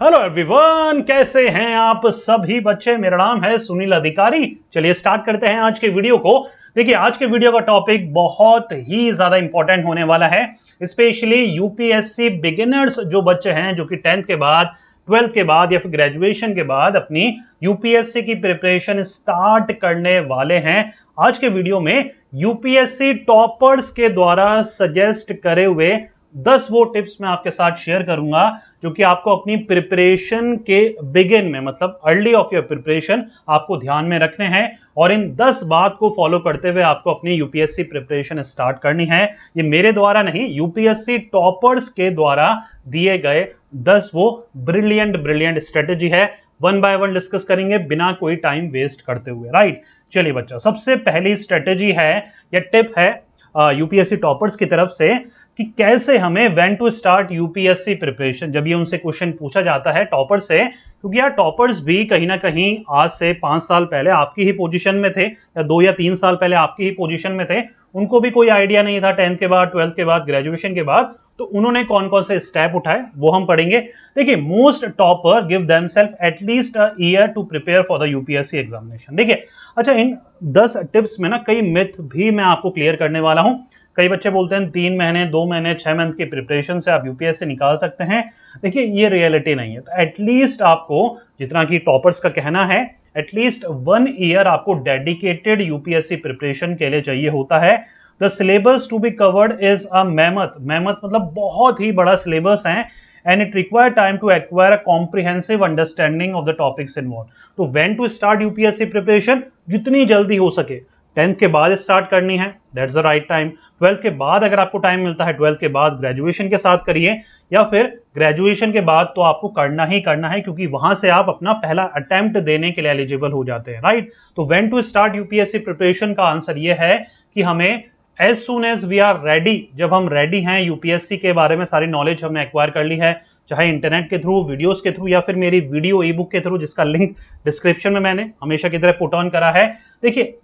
Hello everyone, कैसे हैं आप सभी बच्चे। मेरा नाम है सुनील अधिकारी। चलिए स्टार्ट करते हैं आज के वीडियो को। देखिए, आज के वीडियो का टॉपिक बहुत ही ज्यादा इंपॉर्टेंट होने वाला है, स्पेशली यूपीएससी बिगिनर्स जो बच्चे हैं जो कि 10th के बाद, 12th के बाद या फिर ग्रेजुएशन के बाद अपनी यूपीएससी की प्रिपरेशन स्टार्ट करने वाले हैं। आज के वीडियो में यूपीएससी टॉपर्स के द्वारा सजेस्ट करे हुए 10 वो टिप्स मैं आपके साथ शेयर करूंगा जो कि आपको अपनी प्रिपरेशन के बिगिन में, मतलब अर्ली ऑफ योर प्रिपरेशन, आपको ध्यान में रखने हैं और इन 10 बात को फॉलो करते हुए आपको अपनी यूपीएससी प्रिपरेशन स्टार्ट करनी है। ये मेरे द्वारा नहीं, यूपीएससी टॉपर्स के द्वारा दिए गए 10 वो ब्रिलियंट स्ट्रेटेजी है। वन बाय वन डिस्कस करेंगे बिना कोई टाइम वेस्ट करते हुए। राइट, चलिए बच्चा, सबसे पहली स्ट्रेटेजी है या टिप है यूपीएससी टॉपर्स की तरफ से कि कैसे हमें when to start UPSC preparation. जब ये उनसे क्वेश्चन पूछा जाता है टॉपर से, क्योंकि यार टॉपर्स भी कहीं ना कहीं आज से 5 साल पहले आपकी ही पोजीशन में थे या 2 या 3 साल पहले आपकी ही पोजीशन में थे। उनको भी कोई आइडिया नहीं था 10th के बाद, 12th के बाद, ग्रेजुएशन के बाद, तो उन्होंने कौन कौन से स्टेप उठाए वो हम पढ़ेंगे। देखिए, most topper give themselves at least a year to prepare for the UPSC examination. देखिए, अच्छा, इन 10 टिप्स में ना कई मिथ भी मैं आपको क्लियर करने वाला हूं। कई बच्चे बोलते हैं 3 महीने, 2 महीने, 6 मंथ की प्रिपरेशन से आप यूपीएससी निकाल सकते हैं। देखिए, ये रियलिटी नहीं है। तो एटलीस्ट आपको, जितना कि टॉपर्स का कहना है, एटलीस्ट 1 ईयर आपको डेडिकेटेड यूपीएससी प्रिपरेशन के लिए चाहिए होता है। The syllabus to be covered is a mammoth मतलब बहुत ही बड़ा सिलेबस है, and it require time to acquire a comprehensive understanding of the topics involved. तो when to start UPSC preparation? जितनी जल्दी हो सके। 10th के बाद स्टार्ट करनी है, that's the right time. 12th के बाद अगर आपको टाइम मिलता है, 12th के बाद ग्रेजुएशन के साथ करिए, या फिर ग्रेजुएशन के बाद तो आपको करना ही करना है, क्योंकि वहां से आप अपना पहला अटेम्प्ट देने के लिए एलिजिबल हो जाते हैं। राइट, तो when to start UPSC preparation का आंसर ये है कि हमें as soon as we are ready, जब हम रेडी हैं, यूपीएससी के बारे में सारी नॉलेज हमने एक्वायर कर ली है, चाहे इंटरनेट के थ्रू, वीडियोस के थ्रू, या फिर मेरी वीडियो ई बुक के थ्रू, जिसका लिंक डिस्क्रिप्शन में मैंने हमेशा की तरह पुट ऑन करा है। देखिए,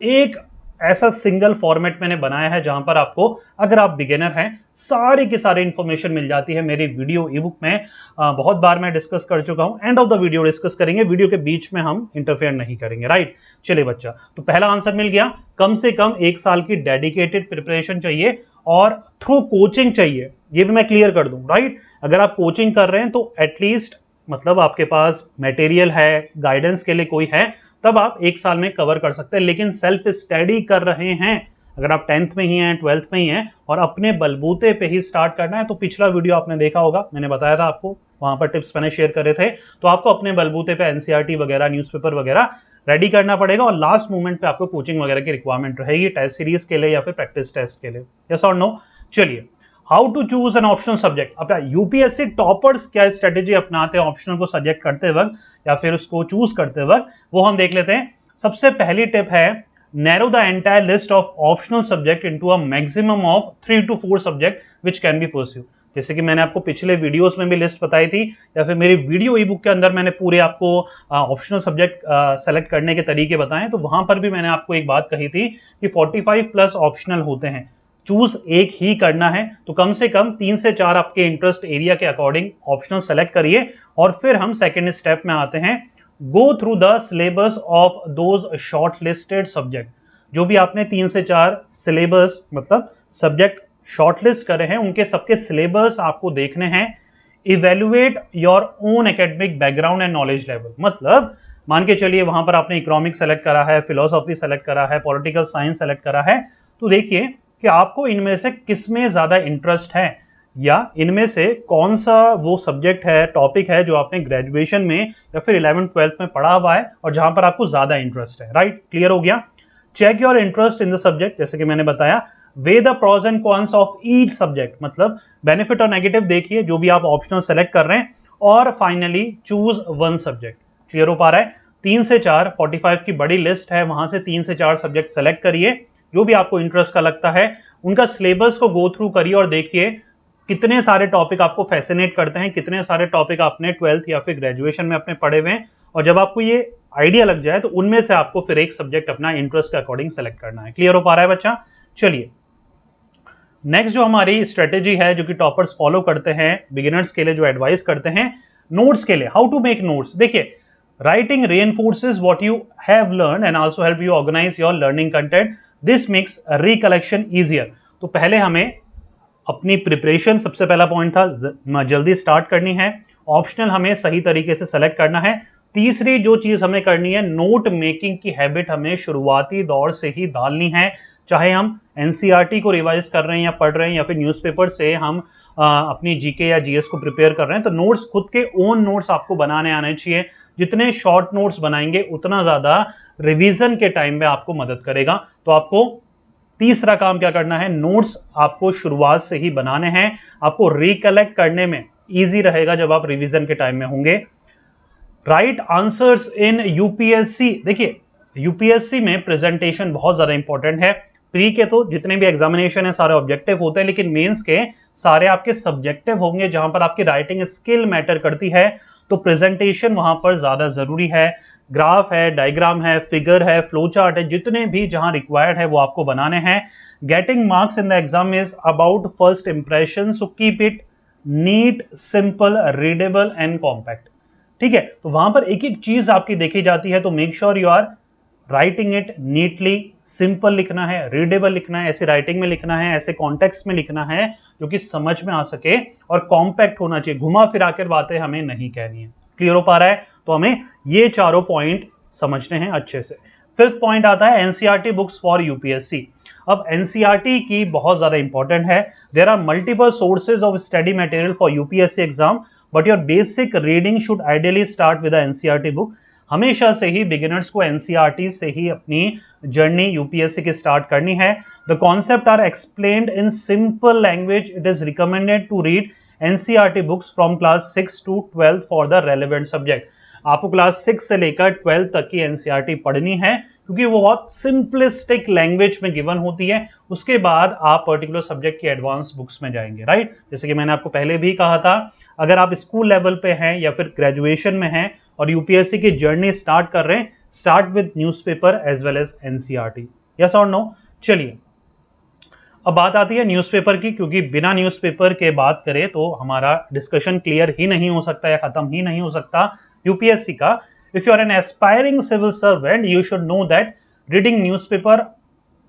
एक ऐसा सिंगल फॉर्मेट मैंने बनाया है जहां पर आपको, अगर आप बिगिनर हैं, सारी की सारी इंफॉर्मेशन मिल जाती है मेरी वीडियो ई बुक में। बहुत बार मैं डिस्कस कर चुका हूं, end of the video discuss करेंगे, वीडियो के बीच में हम इंटरफेयर नहीं करेंगे। राइट, चलिए बच्चा, तो पहला आंसर मिल गया। कम से कम 1 साल की डेडिकेटेड प्रिपरेशन चाहिए और थ्रू कोचिंग चाहिए, ये भी मैं क्लियर कर दूं। राइट, अगर आप कोचिंग कर रहे हैं तो एटलीस्ट, मतलब आपके पास मटेरियल है, गाइडेंस के लिए कोई है, तब आप 1 साल में कवर कर सकते हैं। लेकिन सेल्फ स्टडी कर रहे हैं, अगर आप 10th में ही हैं, 12th में ही हैं और अपने बलबूते पे ही स्टार्ट करना है, तो पिछला वीडियो आपने देखा होगा, मैंने बताया था आपको, वहां पर टिप्स मैंने शेयर करे थे। तो आपको अपने बलबूते पे एनसीईआरटी वगैरह, न्यूज़पेपर वगैरह रेडी करना पड़ेगा और लास्ट मोमेंट पे आपको कोचिंग वगैरह की रिक्वायरमेंट रहेगी, टेस्ट सीरीज के लिए या फिर प्रैक्टिस टेस्ट के लिए। यस और नो? चलिए, how to choose an optional subject. अब यूपीएससी टॉपर्स क्या स्ट्रेटेजी अपनाते हैं ऑप्शनल को सब्जेक्ट करते वक्त या फिर उसको चूज करते वक्त, वो हम देख लेते हैं। सबसे पहली टिप है, narrow the entire list of optional subject into a maximum of 3 to 4 subject which can be pursued. जैसे कि मैंने आपको पिछले वीडियोस में भी लिस्ट बताई थी, या फिर मेरी वीडियो ई बुक के अंदर मैंने पूरे आपको ऑप्शनल सब्जेक्ट सेलेक्ट करने के तरीके बताए, तो वहां पर भी मैंने आपको एक बात कही थी कि 45 प्लस ऑप्शनल होते हैं, चूज एक ही करना है। तो कम से कम 3 से 4 आपके इंटरेस्ट एरिया के अकॉर्डिंग ऑप्शनल सेलेक्ट करिए। और फिर हम सेकेंड स्टेप में आते हैं, go through the syllabus of those short listed subject. जो भी आपने 3 से 4 सिलेबस, मतलब सब्जेक्ट शॉर्टलिस्ट करे हैं, उनके सबके सिलेबस आपको देखने हैं। Evaluate your own academic background and knowledge level, मतलब मान के चलिए वहां पर आपने इकोनॉमिक्स सेलेक्ट करा है, फिलोसॉफी सेलेक्ट करा है, पॉलिटिकल साइंस सेलेक्ट करा है, तो देखिए कि आपको इनमें से किस में ज्यादा इंटरेस्ट है, या इनमें से कौन सा वो सब्जेक्ट है, टॉपिक है जो आपने ग्रेजुएशन में या फिर 11th 12th में पढ़ा हुआ है और जहां पर आपको ज्यादा इंटरेस्ट है। राइट, क्लियर हो गया? Check your interest in the subject, जैसे कि मैंने बताया। Weigh the pros and cons of each subject, मतलब बेनिफिट और नेगेटिव देखिए जो भी आप ऑप्शनल सेलेक्ट कर रहे हैं। और फाइनली चूज 1 सब्जेक्ट। क्लियर हो पा रहा है? 3 से 4, 45 की बड़ी लिस्ट है, वहां से 3 से 4 सब्जेक्ट सेलेक्ट करिए जो भी आपको इंटरेस्ट का लगता है, उनका सिलेबस को गो थ्रू करिए और देखिए कितने सारे टॉपिक आपको फैसिनेट करते हैं, कितने सारे टॉपिक आपने 12th या फिर ग्रेजुएशन में अपने पढ़े हुए हैं, और जब आपको ये आइडिया लग जाए तो उनमें से आपको फिर एक सब्जेक्ट अपना इंटरेस्ट के अकॉर्डिंग सेलेक्ट करना है। क्लियर हो पा रहा है बच्चा? चलिए, नेक्स्ट जो हमारी स्ट्रेटेजी है जो कि टॉपर्स फॉलो करते हैं, बिगिनर्स के लिए जो एडवाइस करते हैं, नोट्स के लिए हाउ टू मेक नोट्स, देखिए writing reinforces what you have learned and also help you organize your learning content. This makes recollection easier. तो पहले हमें अपनी प्रिपरेशन, सबसे पहला पॉइंट था, जल्दी स्टार्ट करनी है। ऑप्शनल हमें सही तरीके से सेलेक्ट करना है। तीसरी जो चीज हमें करनी है, नोट मेकिंग की हैबिट हमें शुरुआती दौर से ही डालनी है। चाहे हम एनसीईआरटी को रिवाइज कर रहे हैं या पढ़ रहे हैं या फिर न्यूज़पेपर से हम अपनी जीके या जीएस को प्रिपेयर कर रहे हैं, तो नोट्स खुद के ओन नोट्स आपको बनाने आने चाहिए। जितने शॉर्ट नोट्स बनाएंगे उतना ज्यादा रिवीजन के टाइम में आपको मदद करेगा। तो आपको तीसरा काम क्या करना है, नोट्स आपको शुरुआत से ही बनाने हैं। आपको रिकलेक्ट करने में इजी रहेगा जब आप रिवीजन के टाइम में होंगे। राइट आंसर्स इन यूपीएससी, देखिए यूपीएससी में प्रेजेंटेशन बहुत ज्यादा इंपॉर्टेंट है। प्री के तो जितने भी एग्जामिनेशन है सारे ऑब्जेक्टिव होते हैं, लेकिन मेंस के सारे आपके सब्जेक्टिव होंगे जहां पर आपकी राइटिंग स्किल मैटर करती है। तो प्रेजेंटेशन वहां पर ज्यादा जरूरी है। ग्राफ है, डायग्राम है, फिगर है, फ्लो चार्ट है, जितने भी जहां रिक्वायर्ड है वो आपको बनाने हैं। Getting marks in the exam is about first impression, so keep it neat, simple, readable and compact. ठीक है, तो वहां पर एक एक चीज आपकी देखी जाती है, तो make sure you are writing it neatly. Simple लिखना है, रीडेबल लिखना है, ऐसे राइटिंग में लिखना है, ऐसे कॉन्टेक्स्ट में लिखना है जो कि समझ में आ सके, और कॉम्पैक्ट होना चाहिए। घुमा फिरा कर बातें हमें नहीं कहनी है। क्लियर हो पा रहा है? तो हमें ये चारों पॉइंट समझने हैं अच्छे से। फिफ्थ पॉइंट आता है एनसीईआरटी बुक्स फॉर यूपीएससी। अब एनसीईआरटी की बहुत ज्यादा इंपॉर्टेंट है। There are multiple sources of study material for UPSC exam, but your basic reading should ideally start with NCERT book. हमेशा से ही बिगिनर्स को एनसीईआरटी से ही अपनी जर्नी यूपीएससी की स्टार्ट करनी है। The concept are explained in simple language. It is recommended to read NCERT books from class 6 to 12 for the relevant subject. आपको class 6 से लेकर 12 तक की एनसीईआरटी पढ़नी है, क्योंकि वो बहुत सिंपलिस्टिक लैंग्वेज में गिवन होती है। उसके बाद आप पर्टिकुलर सब्जेक्ट की एडवांस बुक्स में जाएंगे, राइट। जैसे कि मैंने आपको पहले भी कहा था, अगर आप स्कूल लेवल पे हैं या फिर ग्रेजुएशन में हैं और यूपीएससी की जर्नी स्टार्ट कर रहे हैं, start with newspaper as well as NCERT. Yes और नो? चलिए, अब बात आती है न्यूज़पेपर की, क्योंकि बिना न्यूज़पेपर के बात करें तो हमारा डिस्कशन क्लियर ही नहीं हो सकता या खत्म ही नहीं हो सकता यूपीएससी का। If you are an aspiring civil servant, you should know that reading newspaper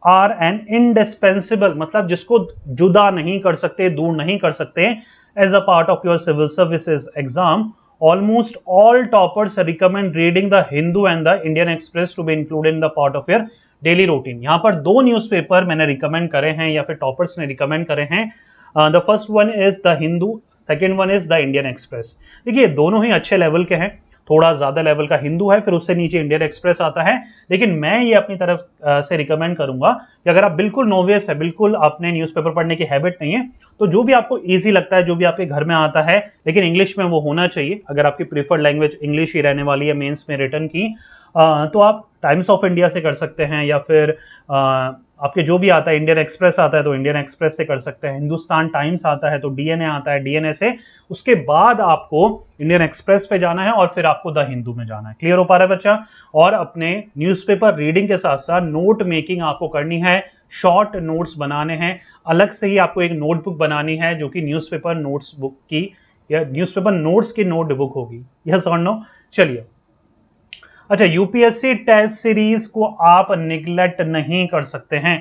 are an indispensable, मतलब जिसको जुदा नहीं कर सकते, दूर नहीं कर सकते, as a part of your civil services exam. Almost all toppers recommend reading the Hindu and the Indian Express to be included in the part of your daily routine. यहाँ पर दो न्यूज़पेपर मैंने रिकमेंड करे हैं या फिर toppers ने recommend करे हैं। The first one is the Hindu, second one is the Indian express. देखिए दोनों ही अच्छे लेवल के हैं। थोड़ा ज्यादा लेवल का हिंदू है, फिर उससे नीचे इंडियन एक्सप्रेस आता है। लेकिन मैं ये अपनी तरफ से रिकमेंड करूंगा कि अगर आप बिल्कुल नोवियस है, बिल्कुल आपने न्यूज़पेपर पढ़ने की हैबिट नहीं है, तो जो भी आपको इजी लगता है, जो भी आपके घर में आता है, लेकिन इंग्लिश में वो होना चाहिए। अगर आपकी प्रीफर्ड लैंग्वेज इंग्लिश ही रहने वाली है मेंस में रिटर्न की, तो आप टाइम्स ऑफ इंडिया से कर सकते हैं, या फिर आपके जो भी आता है, इंडियन एक्सप्रेस आता है तो इंडियन एक्सप्रेस से कर सकते हैं, हिंदुस्तान टाइम्स आता है तो डीएनए आता है, डीएनए से उसके बाद आपको इंडियन एक्सप्रेस पे जाना है और फिर आपको द हिंदू में जाना है। क्लियर हो पा रहा है बच्चा? और अपने न्यूज़पेपर रीडिंग के साथ साथ नोट मेकिंग आपको करनी है, शॉर्ट नोट्स बनाने हैं। अलग से ही आपको एक नोटबुक बनानी है जो कि न्यूज़पेपर नोट्स बुक की या न्यूज़पेपर नोट्स की नोटबुक होगी। यस और नो? चलिए, अच्छा, यूपीएससी टेस्ट सीरीज को आप निगलेक्ट नहीं कर सकते हैं।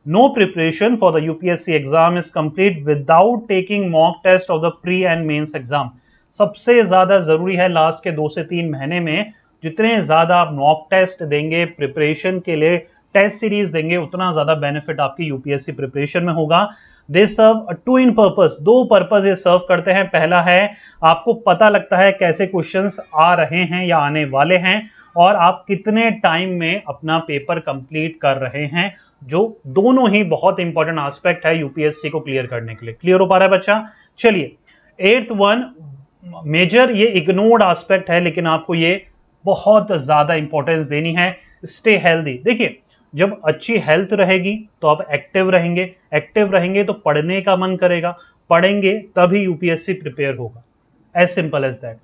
No preparation for the UPSC exam is complete without taking mock test of the pre and mains exam. सबसे ज्यादा जरूरी है लास्ट के 2 से 3 महीने में जितने ज्यादा आप मॉक टेस्ट देंगे, प्रिपरेशन के लिए टेस्ट सीरीज देंगे, उतना ज्यादा बेनिफिट आपकी यूपीएससी प्रिपरेशन में होगा। दे सर्व टू इन पर्पस, 2 पर्पस ये सर्व करते हैं। पहला है आपको पता लगता है कैसे क्वेश्चंस आ रहे हैं या आने वाले हैं, और आप कितने टाइम में अपना पेपर कंप्लीट कर रहे हैं, जो दोनों ही बहुत इंपॉर्टेंट एस्पेक्ट है यूपीएससी को क्लियर करने के लिए। क्लियर हो पा रहा है बच्चा? चलिए, 8th वन मेजर, ये इग्नोर्ड एस्पेक्ट है लेकिन आपको ये बहुत ज्यादा इंपॉर्टेंस देनी है। Stay healthy. देखिए, जब अच्छी हेल्थ रहेगी तो आप एक्टिव रहेंगे, एक्टिव रहेंगे तो पढ़ने का मन करेगा, पढ़ेंगे तभी यूपीएससी प्रिपेयर होगा। As simple as that.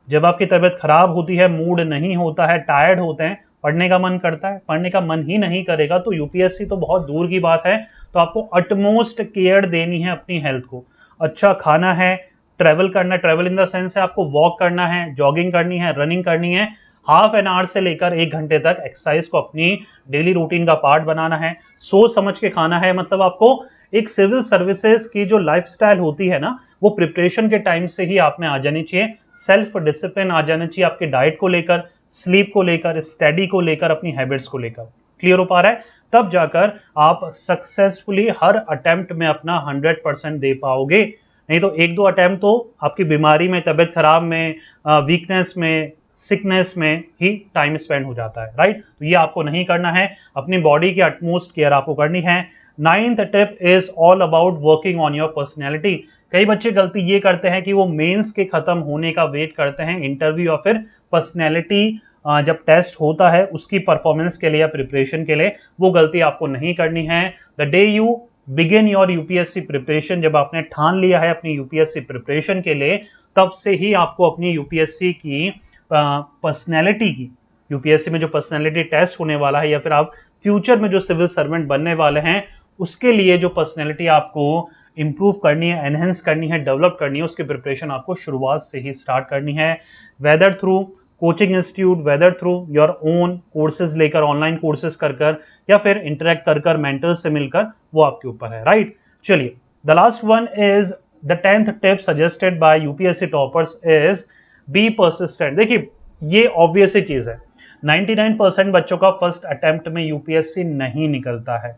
जब आपकी तबीयत खराब होती है, मूड नहीं होता है, टायर्ड होते हैं, पढ़ने का मन करता है, पढ़ने का मन ही नहीं करेगा तो यूपीएससी तो बहुत दूर की बात है। तो आपको अटमोस्ट केयर देनी है अपनी हेल्थ को। अच्छा खाना है, ट्रैवल करना है, ट्रैवल इन द सेंस है आपको वॉक करना है, जॉगिंग करनी है, रनिंग करनी है, हाफ एन आवर से लेकर 1 घंटे तक एक्सरसाइज को अपनी डेली रूटीन का पार्ट बनाना है, सोच समझ के खाना है। मतलब आपको एक सिविल सर्विसेज की जो लाइफस्टाइल होती है ना, वो प्रिपरेशन के टाइम से ही आप में आ जानी चाहिए। सेल्फ डिसिप्लिन आ जाना चाहिए आपके डाइट को लेकर, स्लीप को लेकर, स्टडी को लेकर, अपनी हैबिट्स को लेकर। क्लियर हो पा रहा है? तब जाकर आप सक्सेसफुली हर अटेम्प्ट में अपना 100% दे पाओगे। नहीं तो 1-2 अटेम्प्ट तो आपकी बीमारी में, तबियत खराब में, वीकनेस में, सिकनेस में ही टाइम स्पेंड हो जाता है, राइट? तो ये आपको नहीं करना है, अपनी बॉडी की अटमोस्ट केयर आपको करनी है। 9th tip is all about working on your personality. कई बच्चे गलती ये करते हैं कि वो मेंस के खत्म होने का वेट करते हैं, इंटरव्यू या फिर पर्सनैलिटी जब टेस्ट होता है उसकी परफॉर्मेंस के लिए या प्रिपरेशन के लिए। वो गलती आपको नहीं करनी है। The day you begin your UPSC preparation, जब आपने ठान लिया है अपनी यूपीएससी प्रिपरेशन के लिए, तब से ही आपको अपनी यूपीएससी की पर्सनैलिटी की, यूपीएससी में जो पर्सनैलिटी टेस्ट होने वाला है या फिर आप फ्यूचर में जो सिविल सर्वेंट बनने वाले हैं, उसके लिए जो पर्सनैलिटी आपको इंप्रूव करनी है, एनहेंस करनी है, डेवलप करनी है, उसकी प्रिपरेशन आपको शुरुआत से ही स्टार्ट करनी है। Whether through coaching institute, whether through your own courses लेकर, ऑनलाइन कोर्सेज कर या फिर इंटरेक्ट कर मेंटर्स से मिलकर, वो आपके ऊपर है, राइट? चलिए, the last one is the 10th tip suggested by UPSC toppers is be persistent. देखिए, ये ऑब्वियस ही चीज है, 99% बच्चों का फर्स्ट अटेम्प्ट में यूपीएससी नहीं निकलता है,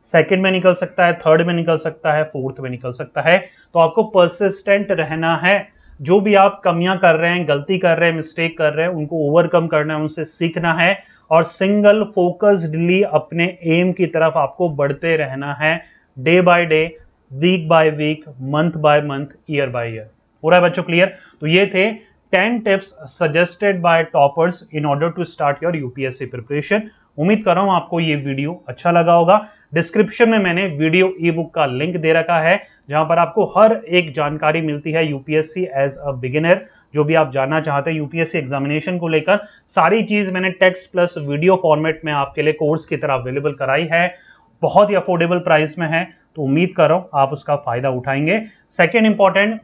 सेकंड में निकल सकता है, थर्ड में निकल सकता है, फोर्थ में निकल सकता है। तो आपको परसिस्टेंट रहना है। जो भी आप कमियां कर रहे हैं, गलती कर रहे हैं, मिस्टेक कर रहे हैं, उनको ओवरकम करना है, उनसे सीखना है और सिंगल फोकस्डली अपने एम की तरफ आपको बढ़ते रहना है, day by day, week by week, month by month, year by year. हो रहा है बच्चों क्लियर? तो ये थे 10 tips suggested by toppers in order to start your UPSC preparation. उम्मीद कर रहा हूं आपको ये वीडियो अच्छा लगा होगा। डिस्क्रिप्शन में मैंने वीडियो ई बुक का लिंक दे रखा है, जहां पर आपको हर एक जानकारी मिलती है यूपीएससी एज अ बिगिनर। जो भी आप जानना चाहते हैं यूपीएससी एग्जामिनेशन को लेकर, सारी चीज मैंने टेक्स्ट प्लस वीडियो फॉर्मेट में आपके लिए कोर्स की तरह अवेलेबल कराई है। बहुत ही अफोर्डेबल प्राइस में है, तो उम्मीद कर रहा हूं आप उसका फायदा उठाएंगे। सेकेंड इंपॉर्टेंट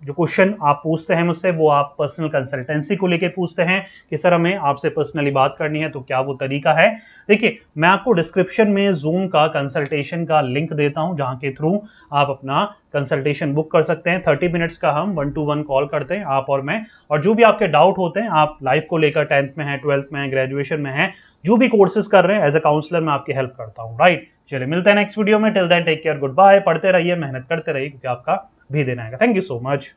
जो क्वेश्चन आप पूछते हैं मुझसे, वो आप पर्सनल कंसल्टेंसी को लेकर पूछते हैं कि सर हमें आपसे पर्सनली बात करनी है, तो क्या वो तरीका है? देखिए, मैं आपको डिस्क्रिप्शन में जूम का कंसल्टेशन का लिंक देता हूं, जहां के थ्रू आप अपना कंसल्टेशन बुक कर सकते हैं। 30 मिनट्स का हम 1-to-1 कॉल करते हैं, आप और मैं, और जो भी आपके डाउट होते हैं, आप लाइफ को लेकर 10th में है, 12th में है, ग्रेजुएशन में है, जो भी कोर्सेज कर रहे हैं, एज अ काउंसलर मैं आपकी हेल्प करता हूं, राइट? चलिए, मिलते हैं नेक्स्ट वीडियो में। Till then take care, good bye. पढ़ते रहिए, मेहनत करते रहिए, क्योंकि आपका भी देना है। Thank you so much.